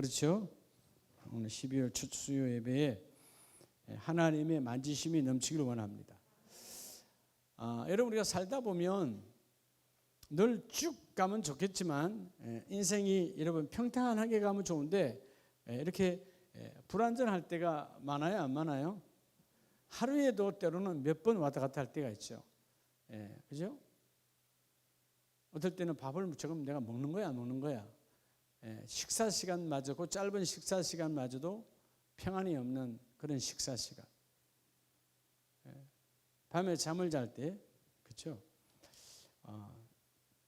그렇죠? 오늘 12월 첫 수요 예배에 하나님의 만지심이 넘치기를 원합니다. 여러분 우리가 살다 보면 늘 쭉 가면 좋겠지만 인생이 여러분 평탄하게 가면 좋은데 이렇게 불안전할 때가 많아요, 안 많아요? 하루에도 때로는 몇 번 왔다 갔다 할 때가 있죠. 그죠? 어떨 때는 밥을 지금 내가 먹는 거야, 안 먹는 거야? 식사 시간마저, 그 짧은 식사 시간마저도 평안이 없는 그런 식사 시간. 밤에 잠을 잘 때, 그렇죠?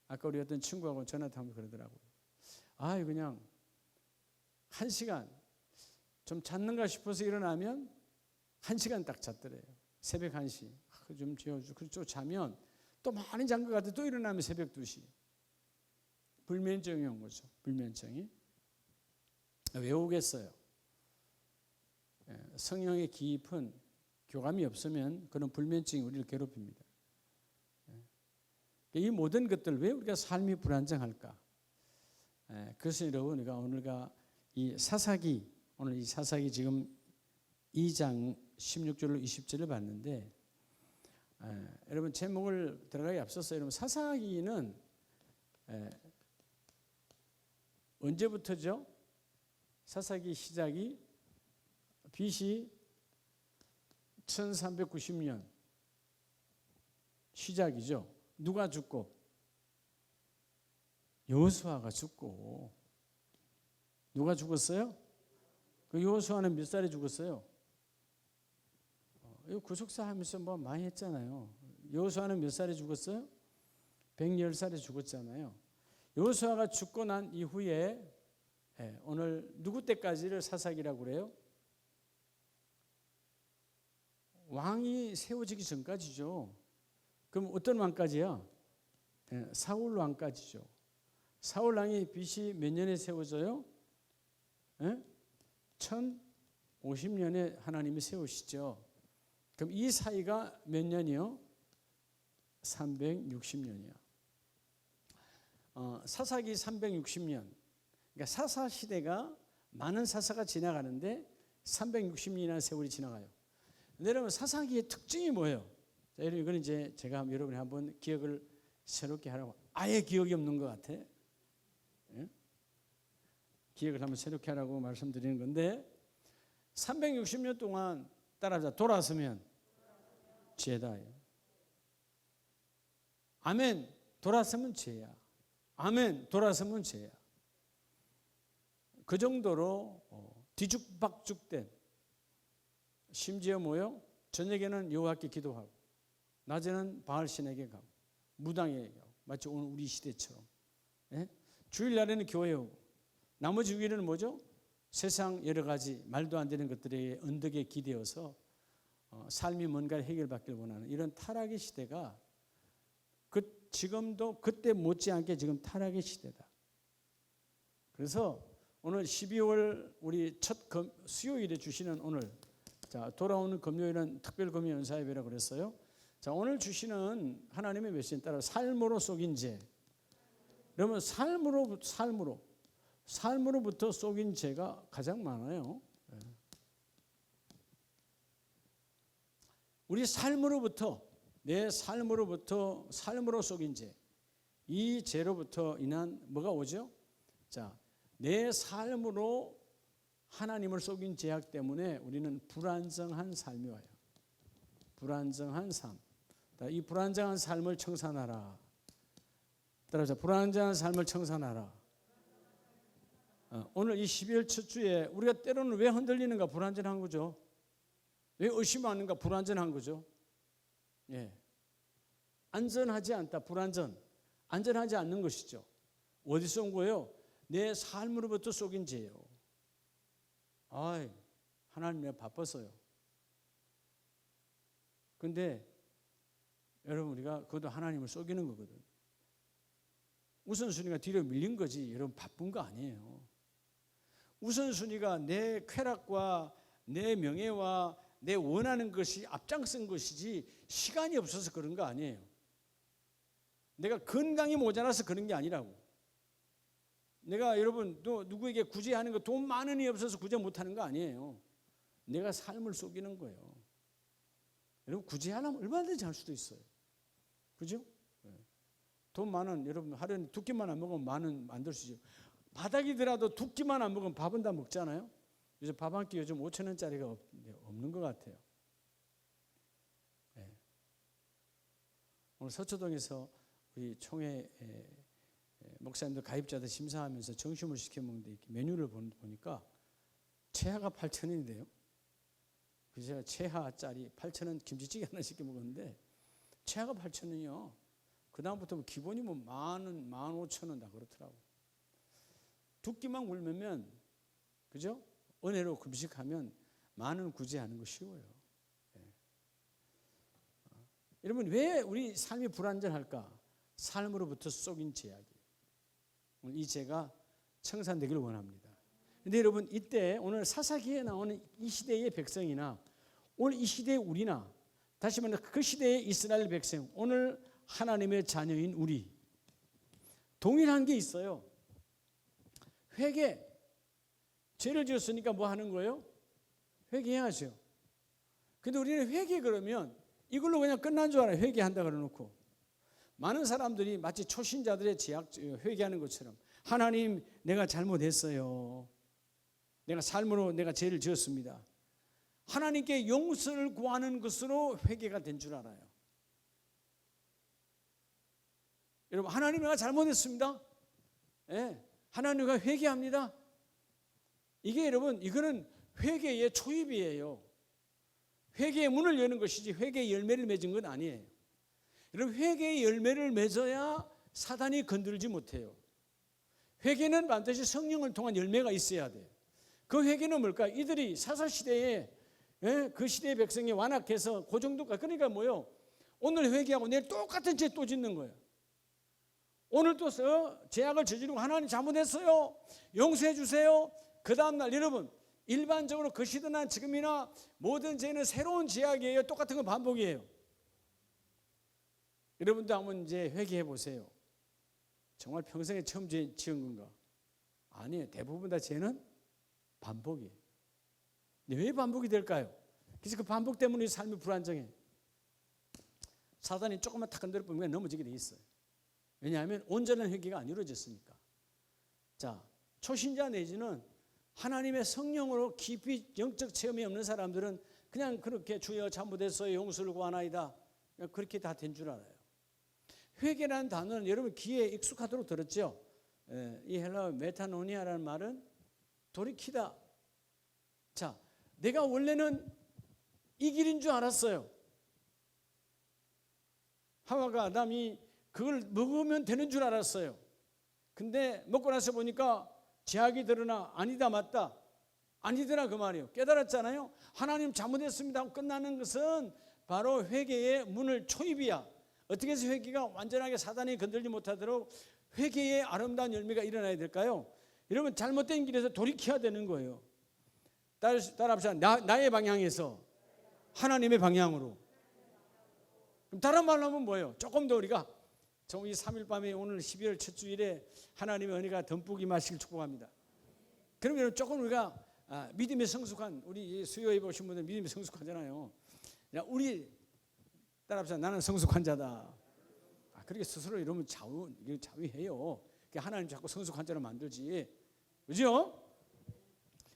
아까 우리 어떤 친구하고 전화 타면 그러더라고요. 그냥 1시간 좀 잤는가 싶어서 일어나면 1시간 딱 잤더래요. 새벽 1시. 좀 재워주고 또 자면 또 많이 잔 것 같아. 또 일어나면 새벽 2시. 불면증이 온 거죠. 불면증이. 왜 오겠어요? 성령의 깊은 교감이 없으면 그런 불면증이 우리를 괴롭힙니다. 이 모든 것들 왜 우리가 삶이 불안정할까? 그래서 여러분 우리가 오늘 이 사사기, 오늘 이 사사기 지금 2장 16절로 20절을 봤는데 여러분 제목을 들어가기 앞서서 여러분 사사기는 언제부터죠? 사사기 시작이 BC 1390년 시작이죠. 누가 죽고? 여호수아가 죽고. 누가 죽었어요? 그 여호수아는 몇 살에 죽었어요? 구속사 하면서 뭐 많이 했잖아요. 여호수아는 몇 살에 죽었어요? 110살에 죽었잖아요. 여호수아가 죽고 난 이후에 오늘 누구 때까지를 사사기라고 그래요? 왕이 세워지기 전까지죠. 그럼 어떤 왕까지야? 사울 왕까지죠. 사울 왕이 BC 몇 년에 세워져요? 1050년에 하나님이 세우시죠. 그럼 이 사이가 몇 년이요? 360년이요. 사사기 360년. 그러니까 사사 시대가 많은 사사가 지나가는데 360년이라는 세월이 지나가요. 근데 여러분 사사기의 특징이 뭐예요? 자, 이건 이제 제가 여러분이 한번 기억을 새롭게 하라고. 아예 기억이 없는 것 같아. 기억을 한번 새롭게 하라고 말씀드리는 건데 360년 동안 따라하자. 돌아서면 죄다. 아멘. 돌아서면 죄야. 아멘. 돌아서면 죄야. 그 정도로 뒤죽박죽된, 심지어 뭐요? 저녁에는 여호와께 기도하고 낮에는 바알신에게 가고 무당에게 가고 마치 오늘 우리 시대처럼. 주일날에는 교회에 오고 나머지 주일에는 뭐죠? 세상 여러 가지 말도 안 되는 것들의 언덕에 기대어서 삶이 뭔가를 해결받기를 원하는 이런 타락의 시대가 지금도 그때 못지않게 지금 타락의 시대다. 그래서 오늘 12월 우리 첫 수요일에 주시는 오늘, 자, 돌아오는 금요일은 특별 금요 연사 예배라고 그랬어요. 자, 오늘 주시는 하나님의 메시지에 따라 삶으로 속인 죄. 그러면 삶으로부터 속인 죄가 가장 많아요. 우리 삶으로부터, 내 삶으로 속인 죄, 이 죄로부터 인한 뭐가 오죠? 자, 내 삶으로 하나님을 속인 죄악 때문에 우리는 불안정한 삶이 와요. 불안정한 삶. 이 불안정한 삶을 청산하라. 따라서 불안정한 삶을 청산하라. 오늘 이 12월 첫 주에 우리가 때로는 왜 흔들리는가? 불안전한 거죠. 왜 의심하는가? 불안전한 거죠. 안전하지 않다. 불안전. 안전하지 않는 것이죠. 어디서 온 거예요? 내 삶으로부터 속인 죄예요. 하나님 내가 바빴어요. 근데 여러분 우리가 그것도 하나님을 속이는 거거든. 우선순위가 뒤로 밀린 거지. 여러분 바쁜 거 아니에요. 우선순위가 내 쾌락과 내 명예와 내 원하는 것이 앞장선 것이지 시간이 없어서 그런 거 아니에요. 내가 건강이 모자라서 그런 게 아니라고. 내가 여러분 또 누구에게 구제하는 거 돈 많으니 없어서 구제 못하는 거 아니에요. 내가 삶을 속이는 거예요. 여러분 구제하려면 얼마든지 할 수도 있어요. 그죠? 돈 많은 여러분 하루에 2끼만 안 먹으면 만원 만들 수 있죠. 바닥이더라도 2끼만 안 먹으면 밥은 다 먹잖아요. 요즘 밥 한 끼 요즘 5,000원짜리가 없는 것 같아요. 네. 오늘 서초동에서 우리 총회 목사님들 가입자들 심사하면서 점심을 시켜 먹는데 메뉴를 보니까 최하가 8,000원인데요. 그래서 제가 최하짜리 8,000원 김치찌개 하나 시켜 먹었는데 최하가 8,000원이요. 그 다음부터 기본이 뭐 10,000원, 15,000원 다 그렇더라고. 2끼만 굶으면 그죠? 은혜로 금식하면 많은 구제하는 거 쉬워요. 네. 여러분 왜 우리 삶이 불완전할까? 삶으로부터 속인 제약이. 오늘 이 죄가 청산되기를 원합니다. 근데 여러분 이때 오늘 사사기에 나오는 이 시대의 백성이나 오늘 이 시대의 우리나 다시 말해 그 시대의 이스라엘 백성 오늘 하나님의 자녀인 우리 동일한 게 있어요. 회개. 죄를 지었으니까 뭐 하는 거예요? 회개해야죠. 근데 우리는 회개 그러면 이걸로 그냥 끝난 줄 알아요. 회개한다 그러놓고. 많은 사람들이 마치 초신자들의 회개하는 것처럼 하나님 내가 잘못했어요. 내가 삶으로 내가 죄를 지었습니다. 하나님께 용서를 구하는 것으로 회개가 된 줄 알아요. 여러분 하나님 내가 잘못했습니다. 네, 하나님 내가 회개합니다. 이게 여러분 이거는 회개의 초입이에요. 회개의 문을 여는 것이지 회개의 열매를 맺은 건 아니에요. 여러분 회개의 열매를 맺어야 사단이 건들지 못해요. 회개는 반드시 성령을 통한 열매가 있어야 돼요. 그 회개는 뭘까? 이들이 사사시대에 그 시대의 백성이 완악해서 그 정도가 그러니까 뭐요? 오늘 회개하고 내일 똑같은 죄 또 짓는 거예요. 오늘 또 죄악을 저지르고 하나님 잘못했어요. 용서해 주세요. 그 다음날 여러분 일반적으로 그 시대나 지금이나 모든 죄는 새로운 죄악이에요. 똑같은 건 반복이에요. 여러분도 한번 이제 회개해 보세요. 정말 평생에 처음 지은 건가? 아니에요. 대부분 다 죄는 반복이에요. 근데 왜 반복이 될까요? 그래서 그 반복 때문에 삶이 불안정해. 사단이 조금만 탁 건드려 보면 넘어지게 돼 있어요. 왜냐하면 온전한 회개가 안 이루어졌으니까. 자, 초신자 내지는 하나님의 성령으로 깊이 영적 체험이 없는 사람들은 그냥 그렇게 주여 잘못했어요. 용서를 구하나이다. 그렇게 다 된 줄 알아요. 회개라는 단어는 여러분 귀에 익숙하도록 들었죠. 이 헬라어 메타노니아라는 말은 돌이키다. 자, 내가 원래는 이 길인 줄 알았어요. 하와가 아담이 그걸 먹으면 되는 줄 알았어요. 근데 먹고 나서 보니까 죄악이 드러나 아니다 맞다. 아니더라 그 말이에요. 깨달았잖아요. 하나님 잘못했습니다 하고 끝나는 것은 바로 회개의 문을 초입이야. 어떻게 해서 회개가 완전하게 사단이 건들지 못하도록 회개의 아름다운 열매가 일어나야 될까요? 여러분 잘못된 길에서 돌이켜야 되는 거예요. 따라합시다. 나의 방향에서 하나님의 방향으로. 그럼 다른 말로 하면 뭐예요? 조금 더 우리가 이 3일 밤에 오늘 12월 첫 주일에 하나님의 은혜가 듬뿍 임하시길 축복합니다. 그럼 여러분 조금 우리가 믿음에 성숙한 우리 수요에 보신 분들 믿음에 성숙하잖아요. 우리 따라합시다. 나는 성숙한 자다. 그렇게 스스로 이러면 자위해요. 하나님 자꾸 성숙한 자로 만들지. 그죠?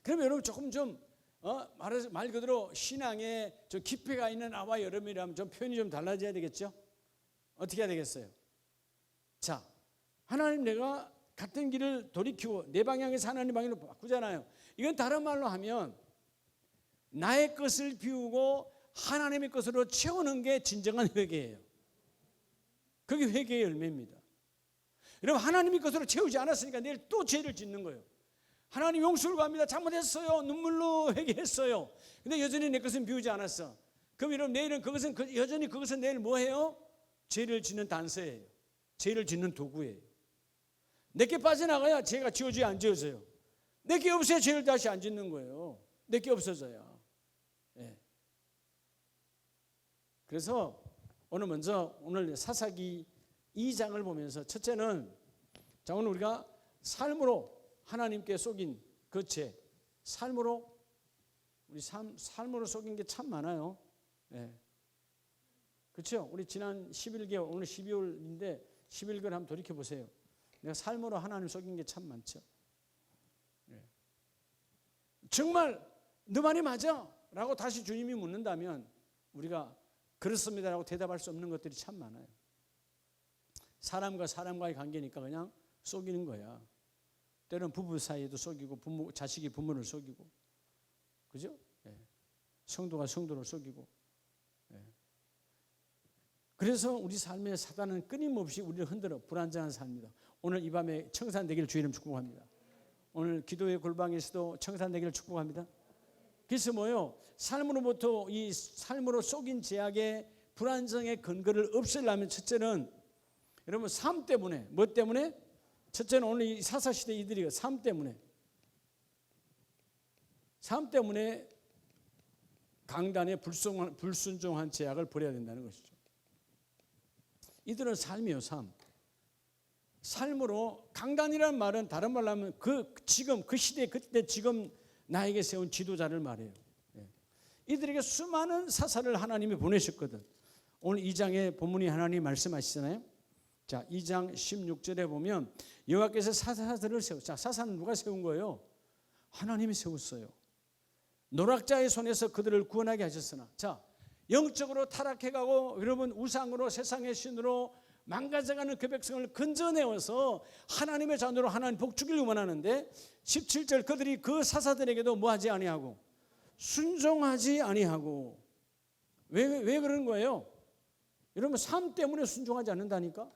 그럼 여러분 조금 좀 말 그대로 신앙에 좀 깊이가 있는 아와 여러분이라면 좀 표현이 좀 달라져야 되겠죠? 어떻게 해야 되겠어요? 자, 하나님 내가 같은 길을 돌이키고 내 방향에서 하나님 방향으로 바꾸잖아요. 이건 다른 말로 하면 나의 것을 비우고 하나님의 것으로 채우는 게 진정한 회개예요. 그게 회개의 열매입니다. 여러분 하나님의 것으로 채우지 않았으니까 내일 또 죄를 짓는 거예요. 하나님 용서를 구합니다. 잘못했어요. 눈물로 회개했어요. 근데 여전히 내 것은 비우지 않았어. 그럼 여러분 내일은 여전히 그것은 내일 뭐예요? 죄를 짓는 단서예요. 죄를 짓는 도구예요. 내게 빠져나가야 죄가 지워져야 안 지워져요. 내게 없어야 죄를 다시 안 짓는 거예요. 내게 없어져야. 네. 그래서 오늘 사사기 2장을 보면서 첫째는 자 오늘 우리가 삶으로 하나님께 속인 그 죄, 삶으로 우리 삶으로 속인 게 참 많아요. 예. 그렇죠? 우리 지난 11개월, 오늘 12월인데 11개월 한번 돌이켜 보세요. 내가 삶으로 하나님 속인 게 참 많죠. 예. 정말 너 말이 맞아? 라고 다시 주님이 묻는다면 우리가 그렇습니다라고 대답할 수 없는 것들이 참 많아요. 사람과 사람과의 관계니까 그냥 속이는 거야. 때로는 부부 사이에도 속이고, 자식이 부모를 속이고, 그죠? 예. 성도가 성도를 속이고. 예. 그래서 우리 삶의 사단은 끊임없이 우리를 흔들어 불안정한 삶이다. 오늘 이 밤에 청산되기를 주의 이름 축복합니다. 오늘 기도의 골방에서도 청산되기를 축복합니다. 그래서 뭐요? 삶으로부터 이 삶으로 속인 제약의 불안정의 근거를 없애려면 첫째는 여러분 삶 때문에, 뭐 때문에? 첫째는 오늘 이 사사시대 이들이 삶 때문에 강단에 불순종한 제약을 버려야 된다는 것이죠. 이들은 삶이에요, 삶. 삶으로 강단이라는 말은 다른 말로 하면 지금 그 시대 그때 지금 나에게 세운 지도자를 말해요. 예. 이들에게 수많은 사사를 하나님이 보내셨거든. 오늘 2장의 본문이 하나님 말씀하시잖아요. 자, 2장 16절에 보면 여호와께서 사사들을 세웠어요. 자, 사사는 누가 세운 거예요? 하나님이 세웠어요. 노략자의 손에서 그들을 구원하게 하셨으나, 자, 영적으로 타락해가고 여러분 우상으로 세상의 신으로 망가져가는 그 백성을 건져내어서 하나님의 자녀로 하나님 복주기를 원하는데 17절 그들이 그 사사들에게도 뭐하지 아니하고 순종하지 아니하고 왜 그런 거예요? 여러분 삶 때문에 순종하지 않는다니까.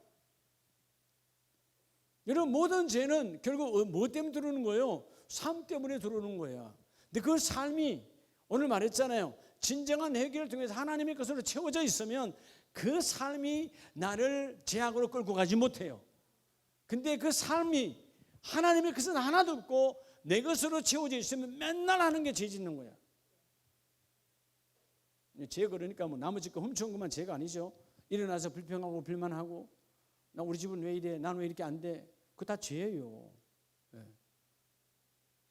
여러분 모든 죄는 결국 뭐 때문에 들어오는 거예요? 삶 때문에 들어오는 거야. 근데 그 삶이 오늘 말했잖아요. 진정한 해결을 통해서 하나님의 것으로 채워져 있으면 그 삶이 나를 제약으로 끌고 가지 못해요. 근데 그 삶이 하나님의 것은 하나도 없고 내 것으로 채워져 있으면 맨날 하는 게 죄 짓는 거야. 죄 그러니까 뭐 나무 짓고 훔쳐온 것만 죄가 아니죠. 일어나서 불평하고 불만하고 나 우리 집은 왜 이래? 나는 왜 이렇게 안 돼? 그거 다 죄예요. 네.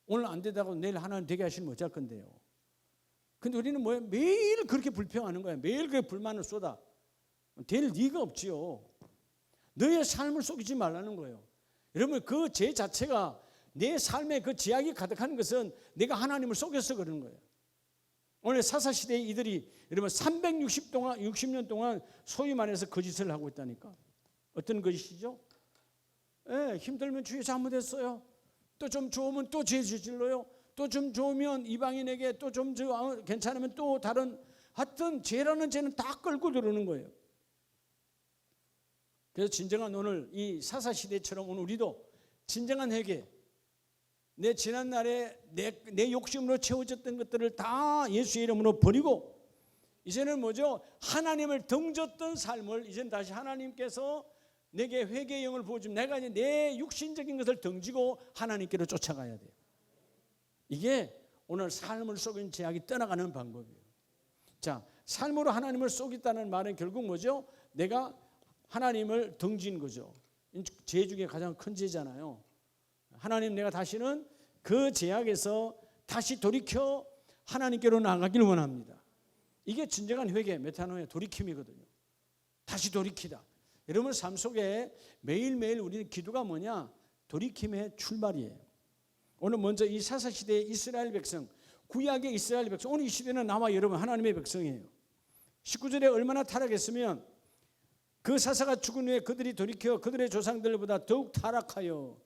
오늘 안 되다고 내일 하나님 되게 하시면 어쩔 건데요. 근데 우리는 뭐예요? 매일 그렇게 불평하는 거야. 매일 그렇게 불만을 쏟아. 될 리가 없지요. 너의 삶을 속이지 말라는 거예요. 여러분 그 죄 자체가 내 삶에 그 제약이 가득한 것은 내가 하나님을 속여서 그러는 거예요. 오늘 사사시대의 이들이 여러분 360년 동안 소위 말해서 거짓을 하고 있다니까. 어떤 거짓이죠? 예, 힘들면 주여 잘못했어요. 또 좀 좋으면 또 죄 저질러요. 또 좀 좋으면 이방인에게 또 좀 괜찮으면 또 다른 하여튼 죄라는 죄는 다 끌고 들어오는 거예요. 그래서 진정한 오늘 이 사사시대처럼 오늘 우리도 진정한 회개, 내 지난날에 내 욕심으로 채워졌던 것들을 다 예수의 이름으로 버리고 이제는 뭐죠? 하나님을 등졌던 삶을 이제는 다시 하나님께서 내게 회개의 영을 부어주면 내가 이제 내 육신적인 것을 등지고 하나님께로 쫓아가야 돼요. 이게 오늘 삶을 속인 제약이 떠나가는 방법이에요. 자, 삶으로 하나님을 속였다는 말은 결국 뭐죠? 내가 하나님을 등진 거죠. 죄 중에 가장 큰 죄잖아요. 하나님 내가 다시는 그 제약에서 다시 돌이켜 하나님께로 나아가기를 원합니다. 이게 진정한 회개, 메타노의 돌이킴이거든요. 다시 돌이키다. 여러분 삶 속에 매일매일 우리는 기도가 뭐냐? 돌이킴의 출발이에요. 오늘 먼저 이 사사시대의 이스라엘 백성, 구약의 이스라엘 백성, 오늘 이 시대는 나와 여러분 하나님의 백성이에요. 19절에 얼마나 타락했으면 그 사사가 죽은 후에 그들이 돌이켜 그들의 조상들보다 더욱 타락하여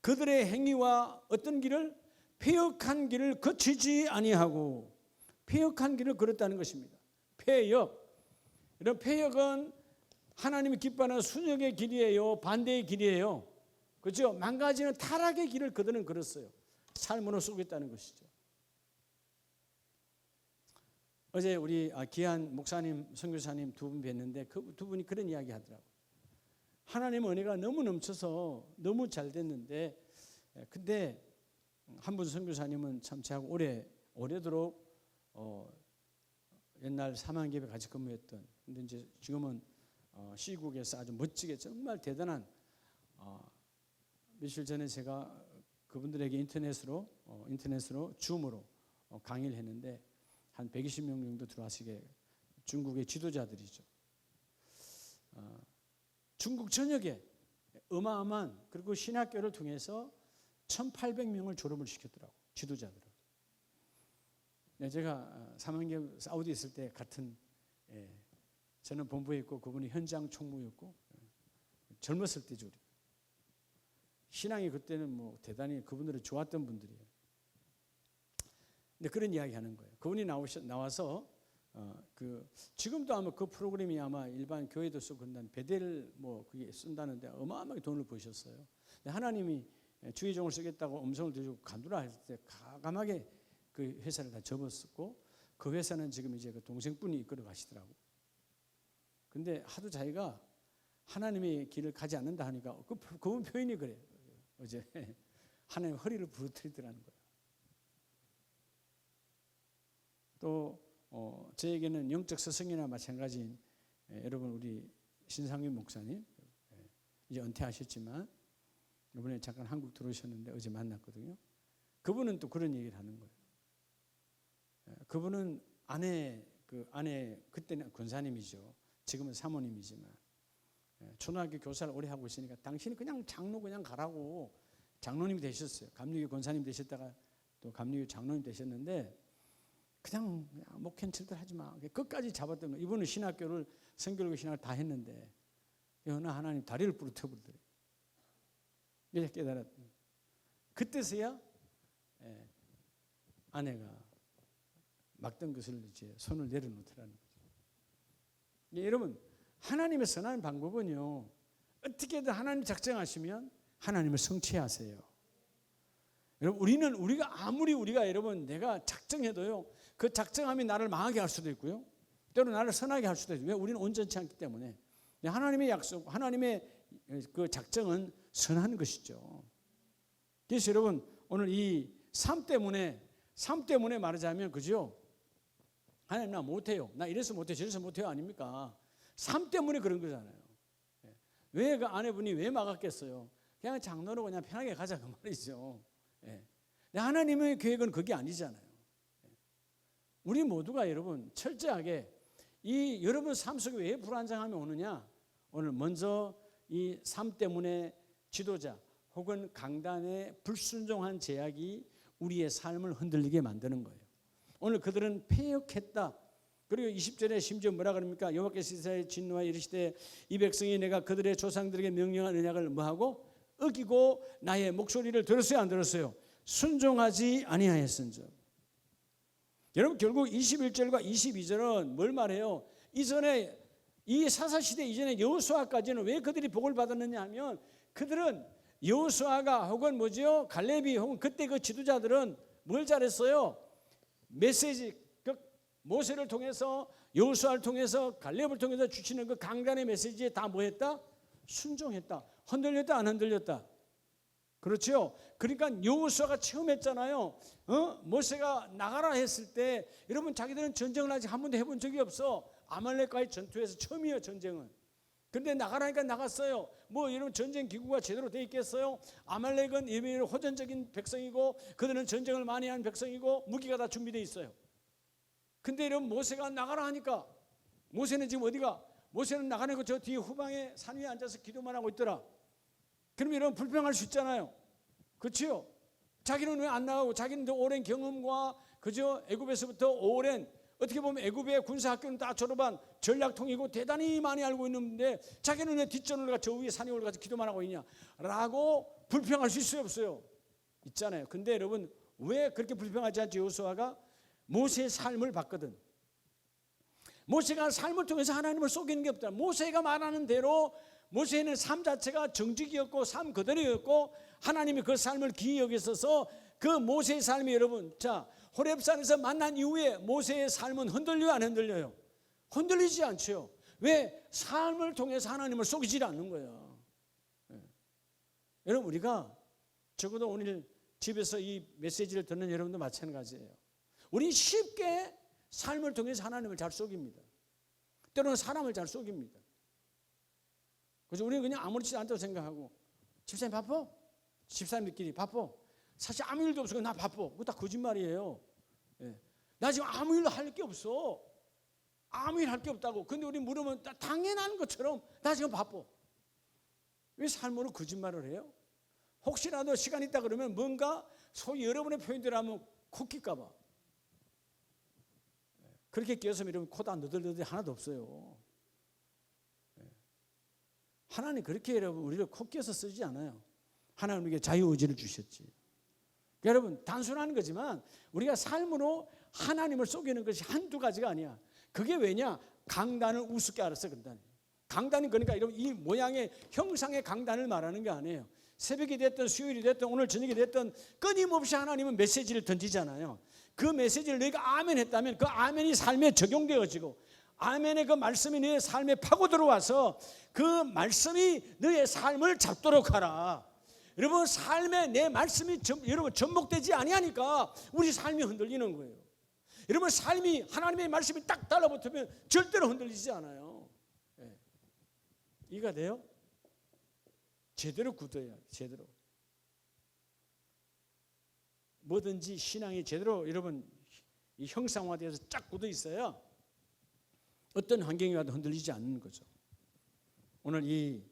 그들의 행위와 어떤 길을 패역한 길을 거치지 아니하고 패역한 길을 걸었다는 것입니다. 패역. 이런 패역은 하나님이 기뻐하는 순역의 길이에요. 반대의 길이에요. 그렇죠? 망가지는 타락의 길을 그들은 걸었어요. 삶으로 속였다는 것이죠. 어제 우리 귀한 목사님, 선교사님 두 분 뵀는데 그 두 분이 그런 이야기 하더라고요. 하나님의 은혜가 너무 넘쳐서 너무 잘 됐는데 근데 한 분 선교사님은 참 저하고 오래도록 옛날 사만개벽 같이 근무했던 근데 이제 지금은 시국에서 아주 멋지게 정말 대단한 며칠 전에 제가 그분들에게 인터넷으로 줌으로 강의를 했는데 한 120명 정도 들어와시게 중국의 지도자들이죠. 중국 전역에 어마어마한 그리고 신학교를 통해서 1,800명을 졸업을 시켰더라고 지도자들을. 제가 3학년 사우디 있을 때 같은 저는 본부에 있고 그분이 현장 총무였고 젊었을 때죠. 우리. 신앙이 그때는 뭐 대단히 그분들은 좋았던 분들이에요. 근데 그런 이야기 하는 거예요. 그분이 나와서 지금도 아마 그 프로그램이 아마 일반 교회도 쓰고 그런다는 베델 뭐 그게 쓴다는데 어마어마하게 돈을 버셨어요. 근데 하나님이 주의종을 쓰겠다고 음성을 들고 간두라 했을 때 과감하게 그 회사를 다 접었었고 그 회사는 지금 이제 그 동생분이 이끌어 가시더라고. 근데 하도 자기가 하나님의 길을 가지 않는다 하니까 그분 표현이 그래요. 어제 하나님 허리를 부러뜨리더라는 거예요. 또 저에게는 영적 스승이나 마찬가지인 여러분 우리 신상윤 목사님 이제 은퇴하셨지만 이번에 잠깐 한국 들어오셨는데 어제 만났거든요. 그분은 또 그런 얘기를 하는 거예요. 그분은 아내 그때는 권사님이죠. 지금은 사모님이지만 초등학교 교사를 오래 하고 있으니까 당신이 그냥 장로 그냥 가라고 장로님이 되셨어요. 감리교 권사님 되셨다가 또 감리교 장로님 되셨는데 그냥 목회는 절대 하지 마. 끝까지 잡았던 거예요. 이분은 신학교를 성결교 신학을 다 했는데 어느 하나님 다리를 부러뜨려 버리더래요. 이제 깨달았던 그때서야 아내가 막던 것을 이제 손을 내려놓더라는 거죠. 여러분 하나님의 선한 방법은요 어떻게든 하나님 작정하시면 하나님을 성취하세요. 여러분 우리가 아무리 여러분 내가 작정해도요 그 작정함이 나를 망하게 할 수도 있고요 때로 나를 선하게 할 수도 있어요. 왜? 우리는 온전치 않기 때문에. 하나님의 약속, 하나님의 그 작정은 선한 것이죠. 그래서 여러분 오늘 이 삶 때문에 말하자면 그죠? 하나님 나 못해요. 나 이래서 못해 저래서 못해요 아닙니까? 삶 때문에 그런 거잖아요. 왜 그 아내분이 왜 막았겠어요? 그냥 장로로 그냥 편하게 가자 그 말이죠. 하나님의 계획은 그게 아니잖아요. 우리 모두가 여러분 철저하게 이 여러분 삶 속에 왜 불안정함이 오느냐? 오늘 먼저 이 삶 때문에 지도자 혹은 강단의 불순종한 제약이 우리의 삶을 흔들리게 만드는 거예요. 오늘 그들은 패역했다. 그리고 20절에 심지어 뭐라 그럽니까? 여호와께서 이스라엘 진노하여 이르시되 이 백성이 내가 그들의 조상들에게 명령한 언약을 뭐하고 어기고 나의 목소리를 들었어요 안 들었어요? 순종하지 아니하였은즉. 여러분 결국 21절과 22절은 뭘 말해요? 이전에 이 사사시대 이전에 여호수아까지는 왜 그들이 복을 받았느냐 하면 그들은 여호수아가 혹은 뭐죠? 갈렙이 혹은 그때 그 지도자들은 뭘 잘했어요? 메시지 모세를 통해서 여호수아를 통해서 갈렙을 통해서 주시는 그 강단의 메시지에 다 뭐했다? 순종했다. 흔들렸다 안 흔들렸다? 그렇죠. 그러니까 여호수아가 처음 했잖아요. 모세가 나가라 했을 때 여러분 자기들은 전쟁을 아직 한 번도 해본 적이 없어. 아말렉과의 전투에서 처음이에요 전쟁은. 그런데 나가라니까 나갔어요. 뭐 여러분 전쟁 기구가 제대로 돼 있겠어요? 아말렉은 이미 호전적인 백성이고 그들은 전쟁을 많이 한 백성이고 무기가 다 준비되어 있어요. 근데 여러분 모세가 나가라 하니까 모세는 지금 어디가? 모세는 나가는 거 저 뒤에 후방에 산 위에 앉아서 기도만 하고 있더라. 그러면 여러분 불평할 수 있잖아요. 그렇죠? 자기는 왜 안 나가고 자기는 더 오랜 경험과 그죠? 애굽에서부터 오랜 어떻게 보면 애굽의 군사학교는 다 졸업한 전략통이고 대단히 많이 알고 있는데 자기는 왜 뒷전을 가 저 위에 산에 올라가서 기도만 하고 있냐라고 불평할 수 있어요 없어요? 있잖아요. 근데 여러분 왜 그렇게 불평하지 않죠? 여호수아가 모세의 삶을 봤거든. 모세가 삶을 통해서 하나님을 속이는 게 없다. 모세가 말하는 대로 모세는 삶 자체가 정직이었고 삶 그대로였고 하나님이 그 삶을 귀히 여기셔서 그 모세의 삶이 여러분 자 호렙산에서 만난 이후에 모세의 삶은 흔들려요 안 흔들려요? 흔들리지 않죠. 왜? 삶을 통해서 하나님을 속이지 않는 거예요. 여러분 우리가 적어도 오늘 집에서 이 메시지를 듣는 여러분도 마찬가지예요. 우리 쉽게 삶을 통해서 하나님을 잘 속입니다. 때로는 사람을 잘 속입니다. 그래서 우리는 그냥 아무렇지 않다고 생각하고 집사님 바빠? 집사님들끼리 바빠. 사실 아무 일도 없어. 나 바빠. 그거 다 거짓말이에요. 예. 나 지금 아무 일도 할 게 없어. 아무 일 할 게 없다고. 근데 우리 물으면 당연한 것처럼 나 지금 바빠. 왜 삶으로 거짓말을 해요? 혹시라도 시간 있다 그러면 뭔가 소위 여러분의 표현대로 하면 코 낄까 봐. 그렇게 끼어서 이러면 코다 너덜너덜 하나도 없어요. 하나님 그렇게 여러분 우리를 코 끼어서 쓰지 않아요. 하나님 우리에게 자유의지를 주셨지. 여러분 단순한 거지만 우리가 삶으로 하나님을 속이는 것이 한두 가지가 아니야. 그게 왜냐? 강단을 우습게 알아서 그런다는 거예요. 강단이 그러니까 이런 이 모양의 형상의 강단을 말하는 게 아니에요. 새벽이 됐든 수요일이 됐든 오늘 저녁이 됐든 끊임없이 하나님은 메시지를 던지잖아요. 그 메시지를 너희가 아멘 했다면 그 아멘이 삶에 적용되어지고 아멘의 그 말씀이 너의 삶에 파고 들어와서 그 말씀이 너의 삶을 잡도록 하라. 여러분 삶에 내 말씀이 여러분 접목되지 아니하니까 우리 삶이 흔들리는 거예요. 여러분 삶이 하나님의 말씀이 딱 달라붙으면 절대로 흔들리지 않아요. 네. 이해가 돼요? 제대로 굳어야 제대로. 뭐든지 신앙이 제대로 여러분 이 형상화되어서 쫙 굳어 있어야 어떤 환경이 와도 흔들리지 않는 거죠. 오늘 이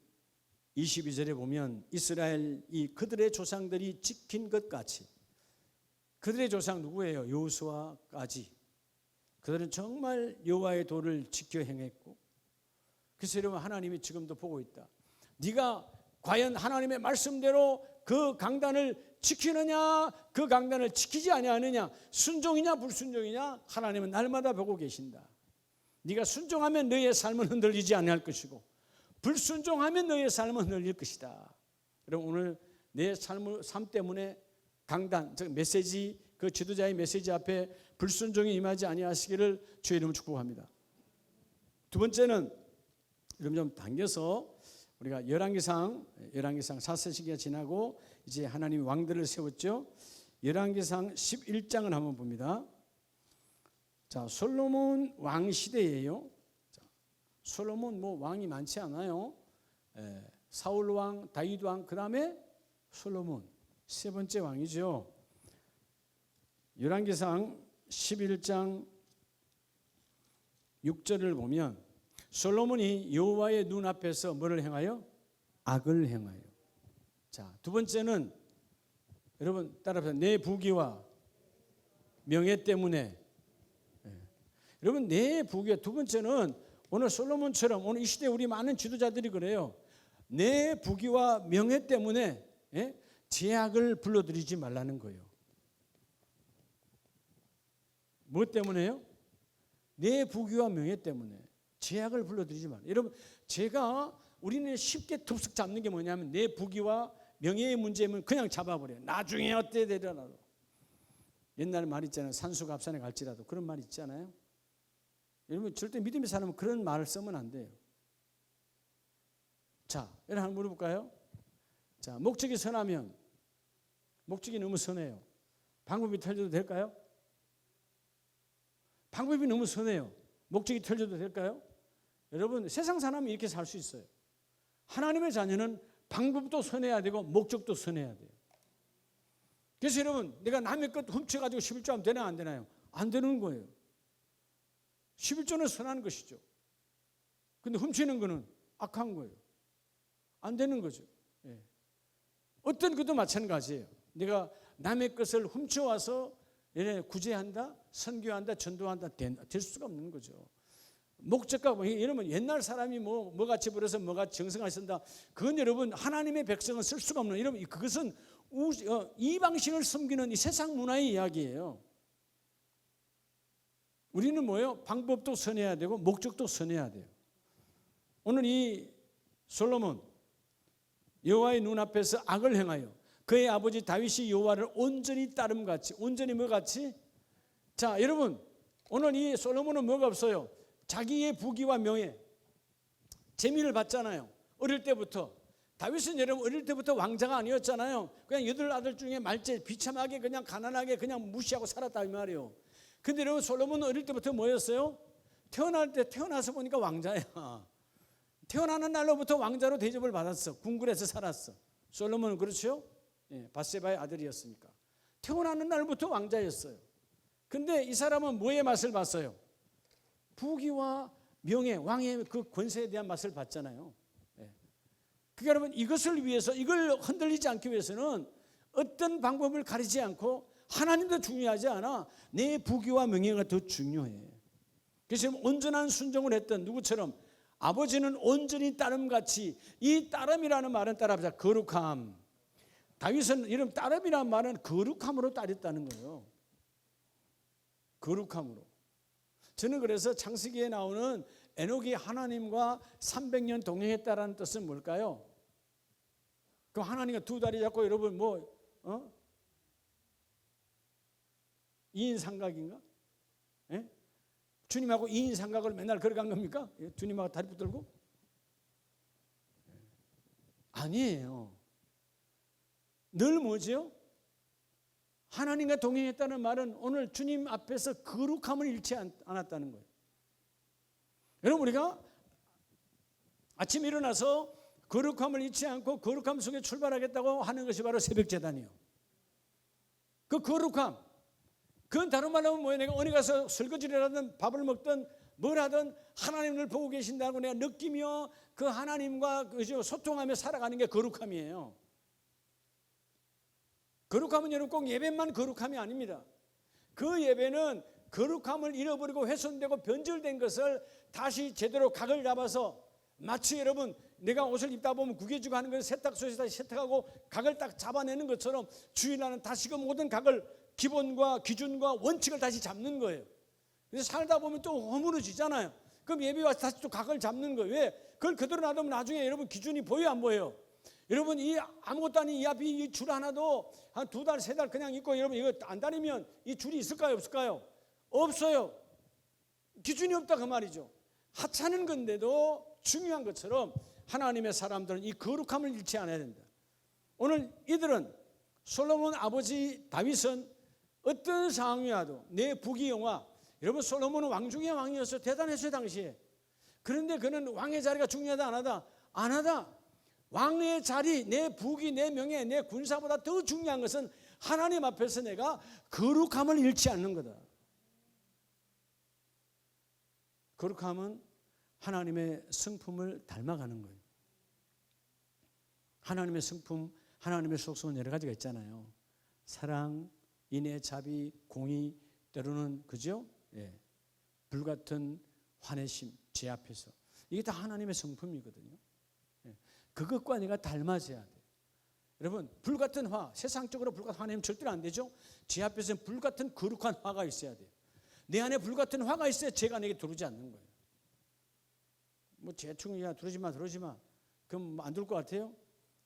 22절에 보면 이스라엘 이 그들의 조상들이 지킨 것 같이 그들의 조상 누구예요? 여호수아까지 그들은 정말 여호와의 도를 지켜 행했고 그래서 여러분 하나님이 지금도 보고 있다. 네가 과연 하나님의 말씀대로 그 강단을 지키느냐 그 강단을 지키지 아니하느냐 순종이냐 불순종이냐 하나님은 날마다 보고 계신다. 네가 순종하면 너의 삶은 흔들리지 아니할 것이고 불순종하면 너의 삶은 흔들릴 것이다. 여러분 오늘 내 삶 때문에 강단 즉 메시지 그 지도자의 메시지 앞에 불순종이 임하지 아니하시기를 주의 이름으로 축복합니다. 두 번째는 여러분 좀 당겨서 우리가 열왕기상 4세기가 지나고 이제 하나님이 왕들을 세웠죠. 열왕기상 11장을 한번 봅니다. 자, 솔로몬 왕 시대예요. 자, 솔로몬 뭐 왕이 많지 않아요. 사울 왕, 다윗 왕, 그다음에 솔로몬 세 번째 왕이죠. 열왕기상 11장 6절을 보면 솔로몬이 여호와의 눈앞에서 뭐를 행하여? 악을 행하여. 자, 두 번째는 여러분 따라서 내 부귀와 명예 때문에. 여러분 내 부귀와 두 번째는 오늘 솔로몬처럼 오늘 이 시대 우리 많은 지도자들이 그래요. 내 부귀와 명예 때문에 제약을 불러들이지 말라는 거예요. 뭐 때문에요? 내 부귀와 명예 때문에 제약을 불러들이지 말아요. 여러분 제가 우리는 쉽게 톱석 잡는 게 뭐냐면 내 부귀와 명예의 문제면 그냥 잡아버려요. 나중에 어때 되더라도. 옛날 말 있잖아요. 산수갑산에 갈지라도 그런 말 있잖아요. 여러분 절대 믿음의 사람은 그런 말을 쓰면 안 돼요. 자, 여러분 한번 물어볼까요? 자, 목적이 선하면 목적이 너무 선해요. 방법이 틀려도 될까요? 방법이 너무 선해요. 목적이 틀려도 될까요? 여러분 세상 사람이 이렇게 살 수 있어요. 하나님의 자녀는 방법도 선해야 되고 목적도 선해야 돼요. 그래서 여러분 내가 남의 것 훔쳐가지고 11조 하면 되나 안 되나요? 안 되는 거예요. 11조는 선한 것이죠. 근데 훔치는 거는 악한 거예요. 안 되는 거죠. 예. 어떤 것도 마찬가지예요. 내가 남의 것을 훔쳐와서 구제한다, 선교한다, 전도한다 될 수가 없는 거죠. 목적과 여러분 옛날 사람이 뭐 같이 벌어서 뭐가 정성을 쓴다. 그건 여러분 하나님의 백성은 쓸 수가 없는. 여러분 그것은 이방신을 섬기는 이 세상 문화의 이야기예요. 우리는 뭐예요? 방법도 선해야 되고 목적도 선해야 돼요. 오늘 이 솔로몬 여호와의 눈앞에서 악을 행하여 그의 아버지 다윗이 여호와를 온전히 따름같이 온전히 뭐같이? 자 여러분 오늘 이 솔로몬은 뭐가 없어요? 자기의 부귀와 명예 재미를 봤잖아요. 어릴 때부터. 다윗은 여러분 어릴 때부터 왕자가 아니었잖아요. 그냥 8아들 중에 말째 비참하게 그냥 가난하게 그냥 무시하고 살았다 이 말이에요. 근데 여러분 솔로몬은 어릴 때부터 뭐였어요? 태어나서 보니까 왕자야. 태어나는 날로부터 왕자로 대접을 받았어. 궁궐에서 살았어. 솔로몬은 그렇죠? 밧세바의 아들이었으니까. 태어나는 날부터 왕자였어요. 근데 이 사람은 뭐의 맛을 봤어요? 부귀와 명예, 왕의 그 권세에 대한 맛을 봤잖아요. 그러니까 여러분, 이것을 위해서, 이걸 흔들리지 않기 위해서는 어떤 방법을 가리지 않고 하나님도 중요하지 않아. 내 부귀와 명예가 더 중요해. 그래서 온전한 순종을 했던 누구처럼 아버지는 온전히 따름같이, 이 따름이라는 말은 따라합니다. 거룩함. 다윗은 이런 따름이라는 말은 거룩함으로 따렸다는 거예요. 거룩함으로. 저는 그래서 창세기에 나오는 에녹이 하나님과 300년 동행했다라는 뜻은 뭘까요? 그럼 하나님과 두 다리 잡고 여러분 이인 삼각인가? 예? 주님하고 이인 삼각을 맨날 걸어간 겁니까? 주님하고 다리 붙들고? 아니에요. 늘 뭐죠? 하나님과 동행했다는 말은 오늘 주님 앞에서 거룩함을 잃지 않았다는 거예요. 여러분, 우리가 아침에 일어나서 거룩함을 잃지 않고 거룩함 속에 출발하겠다고 하는 것이 바로 새벽제단이에요. 그 거룩함, 그건 다른 말로 하면 뭐예요? 내가 어디 가서 설거지를 하든 밥을 먹든 뭘 하든 하나님을 보고 계신다고 내가 느끼며 그 하나님과 소통하며 살아가는 게 거룩함이에요. 거룩함은 여러분 꼭 예배만 거룩함이 아닙니다. 그 예배는 거룩함을 잃어버리고 훼손되고 변질된 것을 다시 제대로 각을 잡아서, 마치 여러분 내가 옷을 입다 보면 구겨지고 하는 것을 세탁소에서 다시 세탁하고 각을 딱 잡아내는 것처럼 주일날은 다시금 모든 각을, 기본과 기준과 원칙을 다시 잡는 거예요. 그래서 살다 보면 또 허물어지잖아요. 그럼 예배 와서 다시 또 각을 잡는 거예요. 왜? 그걸 그대로 놔두면 나중에 여러분 기준이 보여요, 안 보여요? 여러분 이 아무것도 아닌 이 앞에 이 줄 하나도 한 2달, 3달 그냥 있고 여러분 이거 안 다니면 이 줄이 있을까요, 없을까요? 없어요. 기준이 없다 그 말이죠. 하찮은 건데도 중요한 것처럼 하나님의 사람들은 이 거룩함을 잃지 않아야 된다. 오늘 이들은, 솔로몬 아버지 다윗은 어떤 상황이 와도 내 부귀영화, 여러분 솔로몬은 왕 중의 왕이었어요. 대단했어요 당시에. 그런데 그는 왕의 자리가 중요하다 안 하다? 안 하다. 왕의 자리, 내 부귀, 내 명예, 내 군사보다 더 중요한 것은 하나님 앞에서 내가 거룩함을 잃지 않는 거다. 거룩함은 하나님의 성품을 닮아가는 거예요. 하나님의 성품, 하나님의 속성은 여러 가지가 있잖아요. 사랑, 인애, 자비, 공의, 때로는 그죠? 불같은 환희심, 제 앞에서. 이게 다 하나님의 성품이거든요. 그것과 내가 닮아져야 돼요. 여러분, 불같은 화, 세상적으로 불같은 화내면 절대로 안 되죠. 제 앞에서는 불같은 거룩한 화가 있어야 돼요. 내 안에 불같은 화가 있어야 죄가 내게 들어오지 않는 거예요. 뭐 대충 야 들어오지 마. 그럼 안 들어올 것 같아요?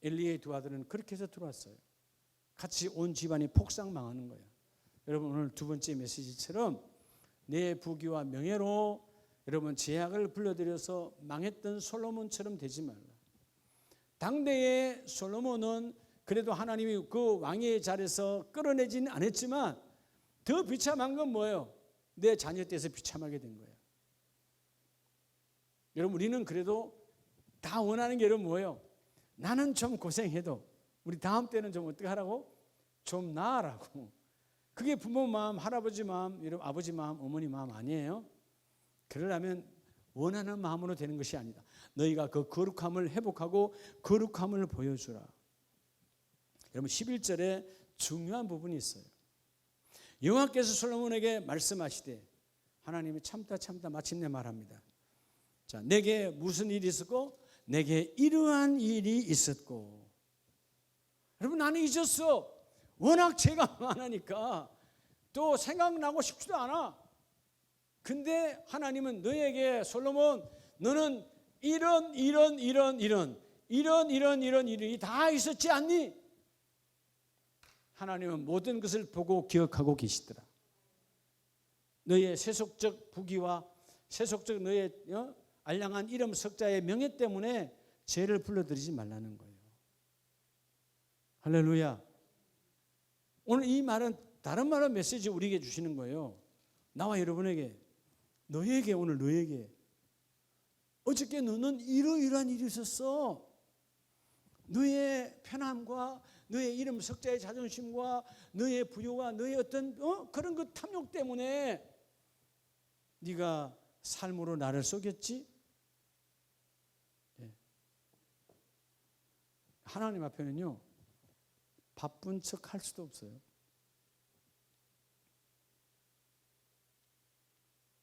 엘리의 두 아들은 그렇게 해서 들어왔어요. 같이 온 집안이 폭삭 망하는 거예요. 여러분, 오늘 두 번째 메시지처럼 내 부귀와 명예로 여러분 제약을 불러들여서 망했던 솔로몬처럼 되지 말라. 당대의 솔로몬은 그래도 하나님이 그 왕의 자리에서 끌어내지는 않았지만 더 비참한 건 뭐예요? 내 자녀 때에서 비참하게 된 거예요. 여러분, 우리는 그래도 다 원하는 게 여러분 뭐예요? 나는 좀 고생해도 우리 다음 때는 좀 어떻게 하라고? 좀 나으라고. 그게 부모 마음, 할아버지 마음, 여러분 아버지 마음, 어머니 마음 아니에요? 그러려면 원하는 마음으로 되는 것이 아니다. 너희가 그 거룩함을 회복하고 거룩함을 보여주라. 여러분 11절에 중요한 부분이 있어요. 여호와께서 솔로몬에게 말씀하시되, 하나님이 참다 마침내 말합니다. 자, 내게 무슨 일이 있었고 내게 이러한 일이 있었고. 여러분, 나는 잊었어. 워낙 죄가 많으니까 또 생각나고 싶지도 않아. 근데 하나님은 너에게, 솔로몬 너는 이런 일이 다 있었지 않니? 하나님은 모든 것을 보고 기억하고 계시더라. 너의 세속적 부귀와 세속적 너의 알량한 이름 석자의 명예 때문에 죄를 불러들이지 말라는 거예요. 할렐루야. 오늘 이 말은 다른 말은 메시지 우리에게 주시는 거예요. 나와 여러분에게, 너에게, 오늘 너에게. 어저께 너는 이러이러한 일이 있었어. 너의 편함과 너의 이름 석자의 자존심과 너의 부여와 너의 어떤 그런 그 탐욕 때문에 네가 삶으로 나를 속였지? 예. 하나님 앞에는요 바쁜 척 할 수도 없어요.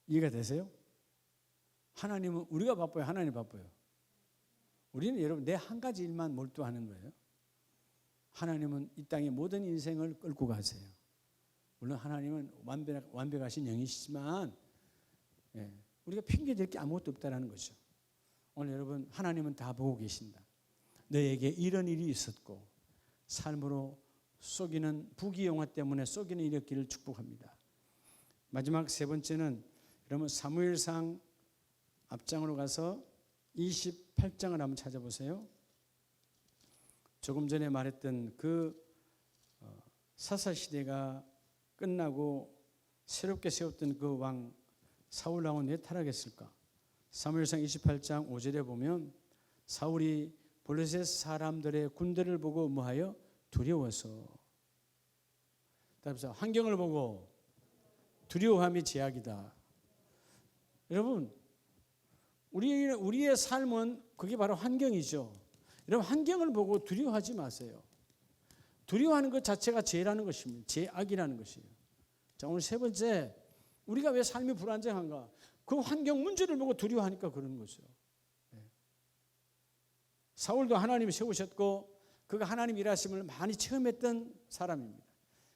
이해가 되세요? 하나님은 우리가 바빠요, 하나님 바빠요? 우리는 여러분 내 한 가지 일만 몰두하는 거예요. 하나님은 이 땅의 모든 인생을 끌고 가세요. 물론 하나님은 완벽하신 영이시지만 우리가 핑계댈 게 아무것도 없다는 거죠. 오늘 여러분 하나님은 다 보고 계신다. 너에게 이런 일이 있었고 삶으로 속이는 부귀영화 때문에 속이는 일이었기를 축복합니다. 마지막 세 번째는 여러분 사무엘상 앞장으로 가서 28장을 한번 찾아보세요. 조금 전에 말했던 그 사사시대가 끝나고 새롭게 세웠던 그 왕 사울 왕은 왜 타락했을까? 사무엘상 28장 5절에 보면 사울이 블레셋 사람들의 군대를 보고 뭐하여? 두려워서. 따라서 환경을 보고 두려워함이 제약이다. 여러분 우리의 삶은 그게 바로 환경이죠. 여러분 환경을 보고 두려워하지 마세요. 두려워하는 것 자체가 죄라는 것입니다. 죄악이라는 것이에요. 자, 오늘 세 번째, 우리가 왜 삶이 불안정한가? 그 환경 문제를 보고 두려워하니까 그러는 거죠. 사울도 하나님이 세우셨고 그가 하나님 일하심을 많이 체험했던 사람입니다.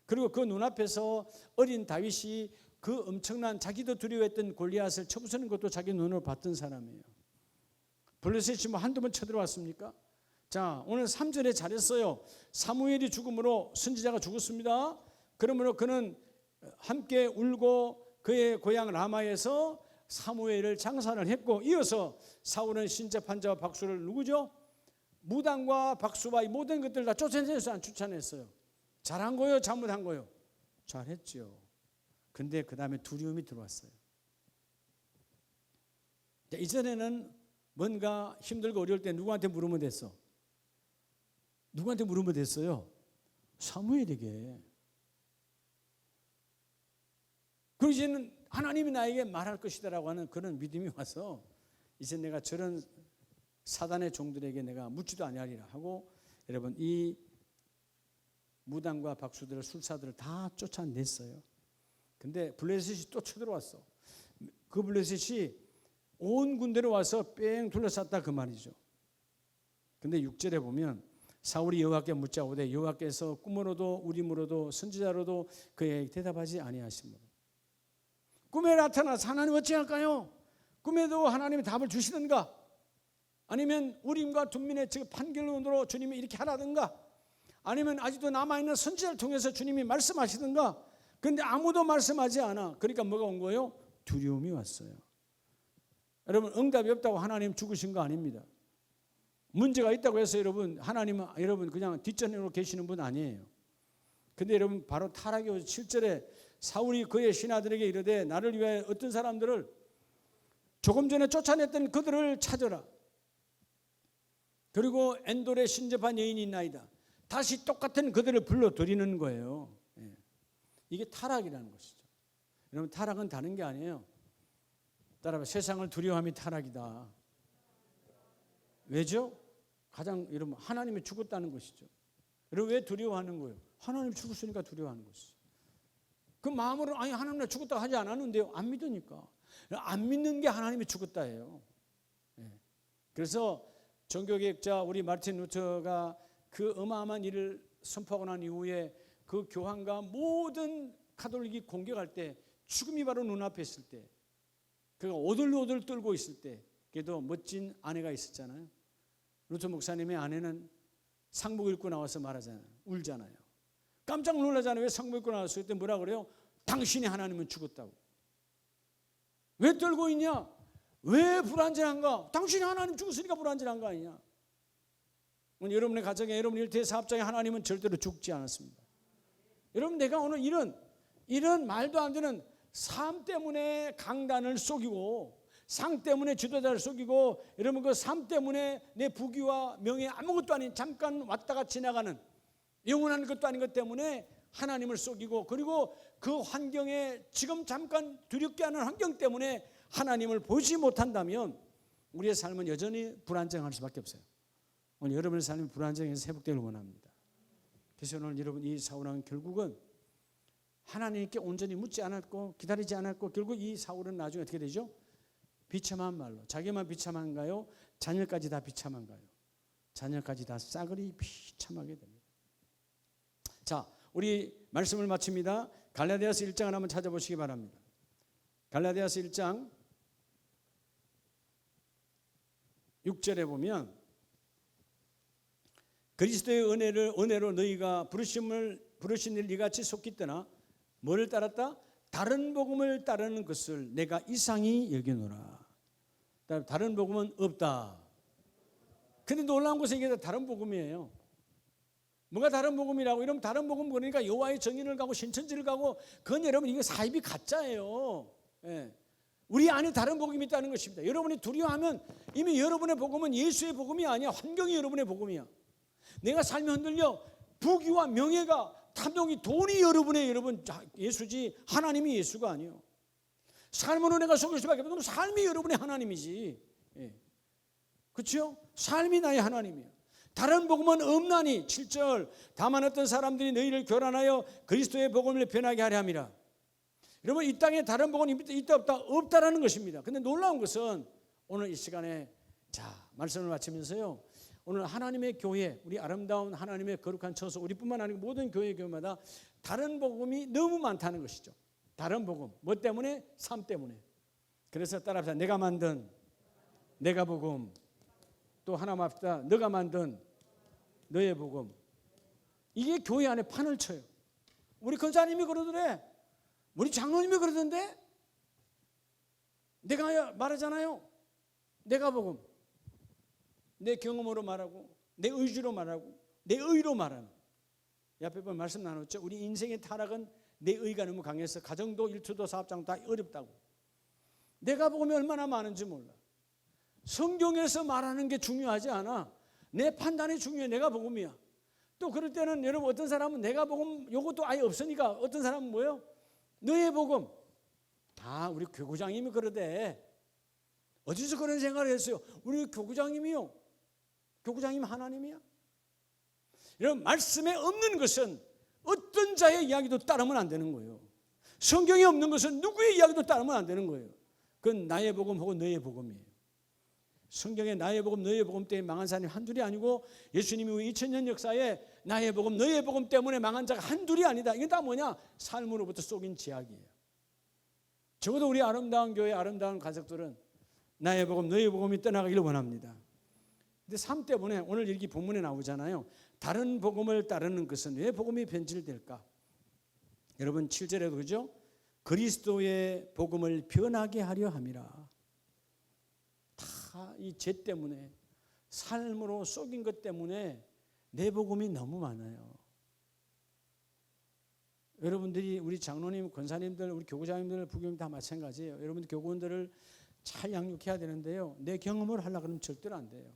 그리고 그 눈앞에서 어린 다윗이 그 엄청난 자기도 두려워했던 골리앗을 쳐부수는 것도 자기 눈으로 봤던 사람이에요. 블레셋이 뭐 한두 번 쳐들어왔습니까? 자, 오늘 3절에 잘했어요. 사무엘이 죽음으로 선지자가 죽었습니다. 그러므로 그는 함께 울고 그의 고향 라마에서 사무엘을 장사를 했고, 이어서 사울은 신재판자와 박수를 누구죠? 무당과 박수와 이 모든 것들 다 쫓아내서 안 추천했어요. 잘한 거요, 잘못한 거요? 잘했죠. 근데 그 다음에 두려움이 들어왔어요. 이전에는 뭔가 힘들고 어려울 때 누구한테 물으면 됐어? 누구한테 물으면 됐어요? 사무엘에게. 그리고 이제는 하나님이 나에게 말할 것이다라고 하는 그런 믿음이 와서 이제 내가 저런 사단의 종들에게 내가 묻지도 아니하리라 하고, 여러분 이 무당과 박수들, 술사들을 다 쫓아냈어요. 근데 블레셋이 또 쳐들어왔어. 그 블레셋이 온 군대로 와서 뺑 둘러쌌다 그 말이죠. 근데 6절에 보면 사울이 여호와께 묻자오되 여호와께서 꿈으로도 우림으로도 선지자로도 그에게 대답하지 아니하시므로. 꿈에 나타나서 하나님 어찌할까요? 꿈에도 하나님이 답을 주시든가, 아니면 우림과 둠민의 즉 판결론으로 주님이 이렇게 하라든가, 아니면 아직도 남아있는 선지자를 통해서 주님이 말씀하시든가. 그런데 아무도 말씀하지 않아. 그러니까 뭐가 온 거예요? 두려움이 왔어요. 여러분 응답이 없다고 하나님 죽으신 거 아닙니다. 문제가 있다고 해서 여러분 하나님은 여러분 그냥 뒷전으로 계시는 분 아니에요. 근데 여러분 바로 타락이 오죠. 7절에 사울이 그의 신하들에게 이르되 나를 위하여 어떤 사람들을 조금 전에 쫓아냈던 그들을 찾아라. 그리고 엔돌에 신접한 여인이 있나이다. 다시 똑같은 그들을 불러들이는 거예요. 이게 타락이라는 것이죠. 여러분 타락은 다른 게 아니에요. 따라서 세상을 두려워함이 타락이다. 왜죠? 가장 여러분 하나님이 죽었다는 것이죠. 여러분 왜 두려워하는 거예요? 하나님 죽었으니까 두려워하는 것이죠. 그 마음으로 아니 하나님 나 죽었다고 하지 않았는데요. 안 믿으니까. 안 믿는 게 하나님이 죽었다예요. 그래서 종교개혁자 우리 마르틴 루터가 그 어마어마한 일을 선포하고 난 이후에 그 교황과 모든 가톨릭이 공격할 때, 죽음이 바로 눈앞에 있을 때, 그가 오들오들 떨고 있을 때, 그래도 멋진 아내가 있었잖아요. 루터 목사님의 아내는 상복 입고 나와서 말하잖아요. 울잖아요. 깜짝 놀라잖아요. 왜 상복 입고 나왔어요? 그때 뭐라 그래요? 당신이 하나님은 죽었다고. 왜 떨고 있냐? 왜 불안전한가? 당신이 하나님 죽었으니까 불안전한 거 아니냐? 여러분의 가정에, 여러분 일터의 사업장에 하나님은 절대로 죽지 않았습니다. 여러분 내가 오늘 이런 말도 안 되는 삶 때문에 강단을 속이고 상 때문에 지도자를 속이고, 여러분 그 삶 때문에 내 부귀와 명예 아무것도 아닌 잠깐 왔다가 지나가는 영원한 것도 아닌 것 때문에 하나님을 속이고, 그리고 그 환경에 지금 잠깐 두렵게 하는 환경 때문에 하나님을 보지 못한다면 우리의 삶은 여전히 불안정할 수밖에 없어요. 오늘 여러분의 삶이 불안정해서 회복되길 원합니다. 그래서 오늘 여러분 이 사울왕은 결국은 하나님께 온전히 묻지 않았고 기다리지 않았고, 결국 이 사울은 나중에 어떻게 되죠? 비참한 말로, 자기만 비참한가요? 자녀까지 다 비참한가요? 자녀까지 다 싸그리 비참하게 됩니다. 자, 우리 말씀을 마칩니다. 갈라디아서 1장을 한번 찾아보시기 바랍니다. 갈라디아서 1장 6절에 보면, 그리스도의 은혜로 너희가 부르신 일 이같이 속히 떠나 뭐를 따랐다? 다른 복음을 따르는 것을 내가 이상히 여기노라. 다른 복음은 없다. 근데 놀라운 것은 이게 다른 복음이에요. 뭐가 다른 복음이라고? 이러면 다른 복음 그러니까 여호와의 정인을 가고 신천지를 가고, 그건 여러분 이거 사입이 가짜예요. 예. 우리 안에 다른 복음이 있다는 것입니다. 여러분이 두려워하면 이미 여러분의 복음은 예수의 복음이 아니야. 환경이 여러분의 복음이야. 내가 삶이 흔들려 부귀와 명예가, 탐욕이, 돈이 여러분의 예수지 하나님이 예수가 아니에요. 삶으로 내가 속일 수밖에 없는 건 삶이 여러분의 하나님이지. 예. 그렇죠? 삶이 나의 하나님이에요. 다른 복음은 없나니 7절 다만 어떤 사람들이 너희를 교란하여 그리스도의 복음을 변하게 하려 함이라. 여러분 이 땅에 다른 복음은 있다 없다? 없다라는 것입니다. 근데 놀라운 것은 오늘 이 시간에 말씀을 마치면서요, 오늘 하나님의 교회, 우리 아름다운 하나님의 거룩한 처소, 우리뿐만 아니고 모든 교회마다 다른 복음이 너무 많다는 것이죠. 다른 복음. 뭐 때문에? 삶 때문에. 그래서 따라합시다. 내가 만든 내가 복음. 또 하나 합시다. 너가 만든 너의 복음. 이게 교회 안에 판을 쳐요. 우리 권사님이 그러더래. 우리 장로님이 그러던데. 내가 말하잖아요. 내가 복음. 내 경험으로 말하고, 내 의지로 말하고, 내 의로 말하는. 옆에 보면 말씀 나눴죠. 우리 인생의 타락은 내 의가 너무 강해서 가정도 일터도 사업장도 다 어렵다고. 내가 복음이 얼마나 많은지 몰라. 성경에서 말하는 게 중요하지 않아. 내 판단이 중요해. 내가 복음이야. 또 그럴 때는 여러분 어떤 사람은 내가 복음 요것도 아예 없으니까, 어떤 사람은 뭐예요? 너의 복음. 우리 교구장님이 그러대. 어디서 그런 생각을 했어요? 우리 교구장님이요. 교구장님 하나님이야. 여러분 말씀에 없는 것은 어떤 자의 이야기도 따르면 안 되는 거예요. 성경에 없는 것은 누구의 이야기도 따르면 안 되는 거예요. 그건 나의 복음 혹은 너의 복음이에요. 성경에 나의 복음 너의 복음 때문에 망한 사람이 한둘이 아니고, 예수님이 2000년 역사에 나의 복음 너의 복음 때문에 망한 자가 한둘이 아니다. 이게 다 뭐냐? 삶으로부터 속인 제약이에요. 적어도 우리 아름다운 교회 아름다운 가족들은 나의 복음 너의 복음이 떠나가기를 원합니다. 근데 삶 때문에 오늘 이렇게 본문에 나오잖아요. 다른 복음을 따르는 것은 왜 복음이 변질될까? 여러분 7절에도 그죠? 그리스도의 복음을 변하게 하려 함이라. 다 이 죄 때문에, 삶으로 속인 것 때문에 내 복음이 너무 많아요. 여러분들이 우리 장로님, 권사님들, 우리 교구장님들, 부교님 다 마찬가지예요. 여러분들 교구원들을 잘 양육해야 되는데요, 내 경험을 하려고 하면 절대로 안 돼요.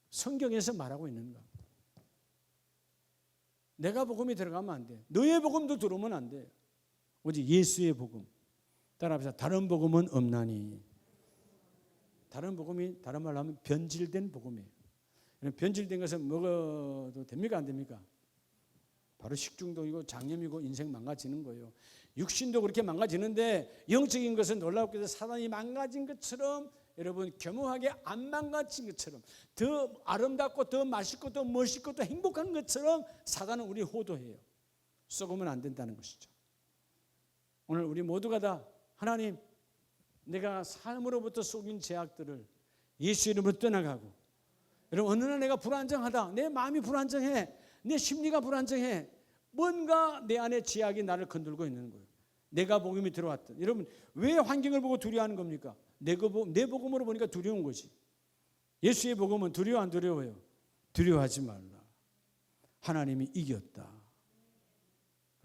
성경에서 말하고 있는 거. 내가 복음이 들어가면 안 돼. 너의 복음도 들어오면 안 돼. 오직 예수의 복음. 따라합시다. 다른 복음은 없나니. 다른 복음이 다른 말로 하면 변질된 복음이에요. 변질된 것은 먹어도 됩니까 안 됩니까? 바로 식중독이고 장염이고 인생 망가지는 거예요. 육신도 그렇게 망가지는데 영적인 것은 놀랍게도 사단이 망가진 것처럼, 여러분 겸허하게 안 망가진 것처럼, 더 아름답고 더 맛있고 더 멋있고 더 행복한 것처럼 사단은 우리 호도해요. 썩으면 안 된다는 것이죠. 오늘 우리 모두가 다 하나님, 내가 삶으로부터 속인 제약들을 예수 이름으로 떠나가고, 여러분 어느 날 내가 불안정하다, 내 마음이 불안정해, 내 심리가 불안정해, 뭔가 내 안에 제약이 나를 건들고 있는 거예요. 내가 복음이 들어왔던. 여러분 왜 환경을 보고 두려워하는 겁니까? 내 복음으로 보니까 두려운 거지. 예수의 복음은 두려워 안 두려워요? 두려워하지 말라. 하나님이 이겼다.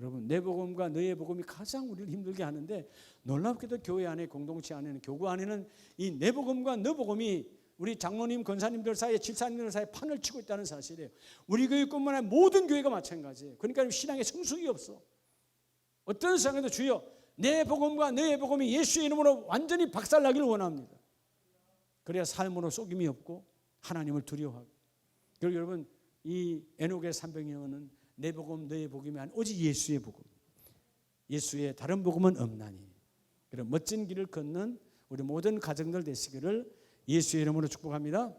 여러분, 내 복음과 너의 복음이 가장 우리를 힘들게 하는데, 놀랍게도 교회 안에, 공동체 안에는, 교구 안에는 이 내 복음과 너 복음이 우리 장로님, 권사님들 사이에, 집사님들 사이에 판을 치고 있다는 사실이에요. 우리 교회뿐만 아니라 모든 교회가 마찬가지예요. 그러니까 신앙에 성숙이 없어. 어떤 상황에도 주여 내 복음과 너의 복음이 예수의 이름으로 완전히 박살나기를 원합니다. 그래야 삶으로 속임이 없고 하나님을 두려워하고. 그리고 여러분, 이 에녹의 300년은 내 복음 너의 복음이 아닌 오직 예수의 복음, 예수의 다른 복음은 없나니. 그런 멋진 길을 걷는 우리 모든 가정들 되시기를 예수의 이름으로 축복합니다.